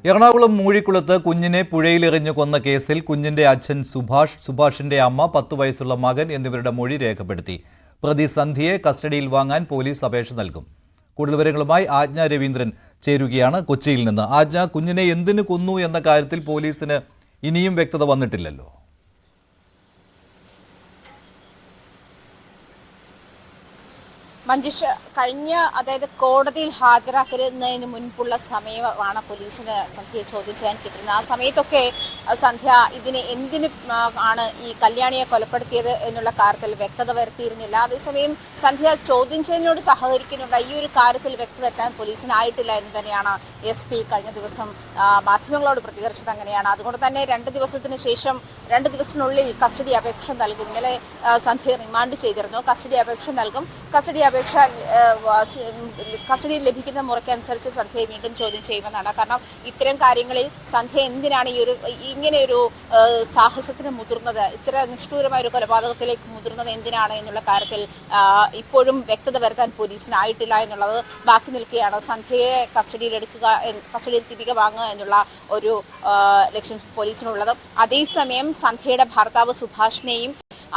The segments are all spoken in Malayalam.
എറണാകുളം മൂഴിക്കുളത്ത് കുഞ്ഞിനെ പുഴയിലെറിഞ്ഞു കൊന്ന കേസിൽ കുഞ്ഞിന്റെ അച്ഛൻ സുഭാഷിന്റെ അമ്മ 10 വയസ്സുള്ള മകൻ എന്നിവരുടെ മൊഴി രേഖപ്പെടുത്തി. പ്രതി സന്ധ്യയെ കസ്റ്റഡിയിൽ വാങ്ങാൻ പോലീസ് അപേക്ഷ നൽകും. കൂടുതൽ വിവരങ്ങളുമായി ആജ്ഞ രവീന്ദ്രൻ ചേരുകയാണ് കൊച്ചിയിൽ നിന്ന്. ആജ്ഞ, കുഞ്ഞിനെ എന്തിനു കൊന്നു എന്ന കാര്യത്തിൽ പോലീസിന് ഇനിയും വ്യക്തത വന്നിട്ടില്ലല്ലോ. മഞ്ജുഷ, അതായത് കോടതിയിൽ ഹാജരാക്കുന്നതിന് മുൻപുള്ള സമയമാണ് പോലീസിന് സന്ധ്യയെ ചോദ്യം ചെയ്യാൻ കിട്ടുന്നത്. ആ സമയത്തൊക്കെ സന്ധ്യ എന്തിന് ആണ് ഈ കല്യാണിയെ കൊലപ്പെടുത്തിയത് എന്നുള്ള കാര്യത്തിൽ വ്യക്തത വരുത്തിയിരുന്നില്ല. അതേസമയം സന്ധ്യ ചോദ്യം ചെയ്യുന്നതിനോട് സഹകരിക്കുന്നുണ്ട്. ഈ ഒരു കാര്യത്തിൽ വ്യക്തത വരുത്താൻ പോലീസിനായിട്ടില്ല എന്ന് തന്നെയാണ് SP കഴിഞ്ഞ ദിവസം മാധ്യമങ്ങളോട് പ്രതികരിച്ചത്. അങ്ങനെയാണ്. അതുകൊണ്ട് തന്നെ 2 ദിവസത്തിനുള്ളിൽ കസ്റ്റഡി അപേക്ഷ നൽകും. ഇന്നലെ സന്ധ്യയെ റിമാൻഡ് ചെയ്തിരുന്നു. കസ്റ്റഡി അപേക്ഷ നൽകും. കസ്റ്റഡിയിൽ ലഭിക്കുന്ന മുറയ്ക്കനുസരിച്ച് സന്ധ്യയെ വീണ്ടും ചോദ്യം ചെയ്യുമെന്നാണ്. കാരണം ഇത്തരം കാര്യങ്ങളിൽ സന്ധ്യ എന്തിനാണ് ഇങ്ങനെയൊരു സാഹസത്തിന് മുതിർന്നത്, ഇത്ര നിഷ്ഠൂരമായ ഒരു കൊലപാതകത്തിലേക്ക് മുതിർന്നത് എന്തിനാണ് എന്നുള്ള കാര്യത്തിൽ ഇപ്പോഴും വ്യക്തത വരുത്താൻ പോലീസിനായിട്ടില്ല എന്നുള്ളത് ബാക്കി നിൽക്കുകയാണ്. സന്ധ്യയെ കസ്റ്റഡിയിൽ തിരികെ വാങ്ങുക എന്നുള്ള ഒരു ലക്ഷ്യം പോലീസിനുള്ളത്. അതേസമയം സന്ധ്യയുടെ ഭർത്താവ് സുഭാഷിനെയും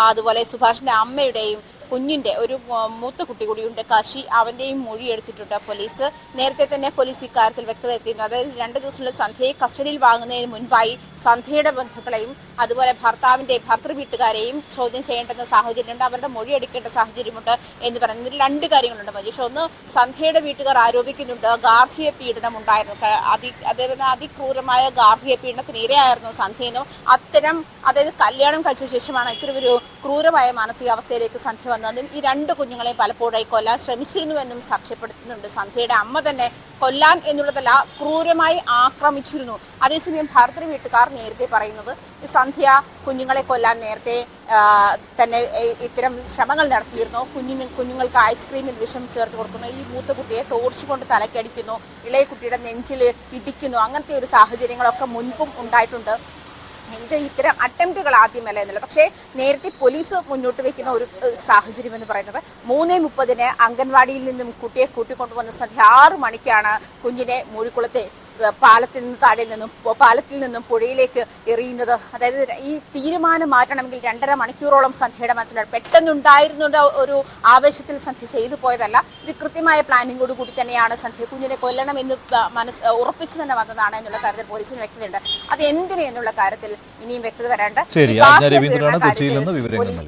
അതുപോലെ സുഭാഷിന്റെ അമ്മയുടെയും കുഞ്ഞിന്റെ ഒരു മൂത്ത കുട്ടി കൂടിയുണ്ട്, കാശി, അവന്റെയും മൊഴി എടുത്തിട്ടുണ്ട് പോലീസ്. നേരത്തെ തന്നെ പോലീസ് ഇക്കാര്യത്തിൽ വ്യക്തത എത്തിയിരുന്നു. അതായത് 2 ദിവസത്തിനുള്ളിൽ സന്ധ്യയെ കസ്റ്റഡിയിൽ വാങ്ങുന്നതിന് മുൻപായി സന്ധ്യയുടെ ബന്ധുക്കളെയും അതുപോലെ ഭർത്തൃ വീട്ടുകാരെയും ചോദ്യം ചെയ്യേണ്ടുന്ന സാഹചര്യമുണ്ട്, അവരുടെ മൊഴി എടുക്കേണ്ട സാഹചര്യമുണ്ട് എന്ന് പറയുന്നത്. ഇതിൽ 2 കാര്യങ്ങളുണ്ട് മജീഷ്. ഒന്ന്, സന്ധ്യയുടെ വീട്ടുകാർ ആരോപിക്കുന്നുണ്ട് ഗാർഹിക പീഡനം ഉണ്ടായിരുന്നു, അതിക്രൂരമായ ഗാർഹിക പീഡനത്തിന് ഇരയായിരുന്നു സന്ധ്യയെന്നും അതായത് കല്യാണം കഴിച്ച ശേഷമാണ് ഇത്തരമൊരു ക്രൂരമായ മാനസികാവസ്ഥയിലേക്ക് സന്ധ്യ വന്നതും ഈ 2 കുഞ്ഞുങ്ങളെയും പലപ്പോഴായി കൊല്ലാൻ ശ്രമിച്ചിരുന്നുവെന്നും സാക്ഷ്യപ്പെടുത്തുന്നുണ്ട്. സന്ധ്യയുടെ അമ്മ തന്നെ കൊല്ലാൻ എന്നുള്ളതല്ല, ക്രൂരമായി ആക്രമിച്ചിരുന്നു. അതേസമയം ഭർത്തൃ വീട്ടുകാർ നേരത്തെ പറയുന്നത് സന്ധ്യ കുഞ്ഞുങ്ങളെ കൊല്ലാൻ നേരത്തെ തന്നെ ഇത്തരം ശ്രമങ്ങൾ നടത്തിയിരുന്നു. കുഞ്ഞുങ്ങൾക്ക് ഐസ്ക്രീമിൽ വിഷം ചേർത്ത് കൊടുക്കുന്നു, ഈ മൂത്ത കുട്ടിയെ ടോർച്ച് കൊണ്ട് തലക്കടിക്കുന്നു, ഇളയ കുട്ടിയുടെ നെഞ്ചിൽ ഇടിക്കുന്നു. അങ്ങനത്തെ ഒരു സാഹചര്യങ്ങളൊക്കെ മുൻപും ഉണ്ടായിട്ടുണ്ട്. ഇത്തരം അറ്റംപ്റ്റുകൾ ആദ്യമല്ല എന്നല്ല, പക്ഷേ നേരത്തെ പോലീസ് മുന്നോട്ട് വയ്ക്കുന്ന ഒരു സാഹചര്യം എന്ന് പറയുന്നത് 3:30 അംഗൻവാടിയിൽ നിന്നും കുട്ടിയെ കൂട്ടിക്കൊണ്ടുവന്ന സന്ധ്യ 6 മണിക്കാണ് കുഞ്ഞിനെ മൂഴിക്കുളത്തെ പാലത്തിൽ നിന്നും പുഴയിലേക്ക് എറിയുന്നത്. അതായത് ഈ തീരുമാനം മാറ്റണമെങ്കിൽ 2.5 മണിക്കൂറോളം സന്ധ്യയുടെ മനസ്സിലാണ്. പെട്ടെന്നുണ്ടായിരുന്ന ഒരു ആവേശത്തിൽ സന്ധ്യ ചെയ്തു പോയതല്ല, ഇത് കൃത്യമായ പ്ലാനിങ്ങോട് കൂടി തന്നെയാണ് സന്ധ്യ കുഞ്ഞിനെ കൊല്ലണം എന്ന് ഉറപ്പിച്ചു തന്നെ വന്നതാണ് എന്നുള്ള കാര്യത്തിൽ പോലീസിന് വ്യക്തതയുണ്ട്. അത് എന്തിന് എന്നുള്ള കാര്യത്തിൽ ഇനിയും വ്യക്തത വരേണ്ട. പോലീസ്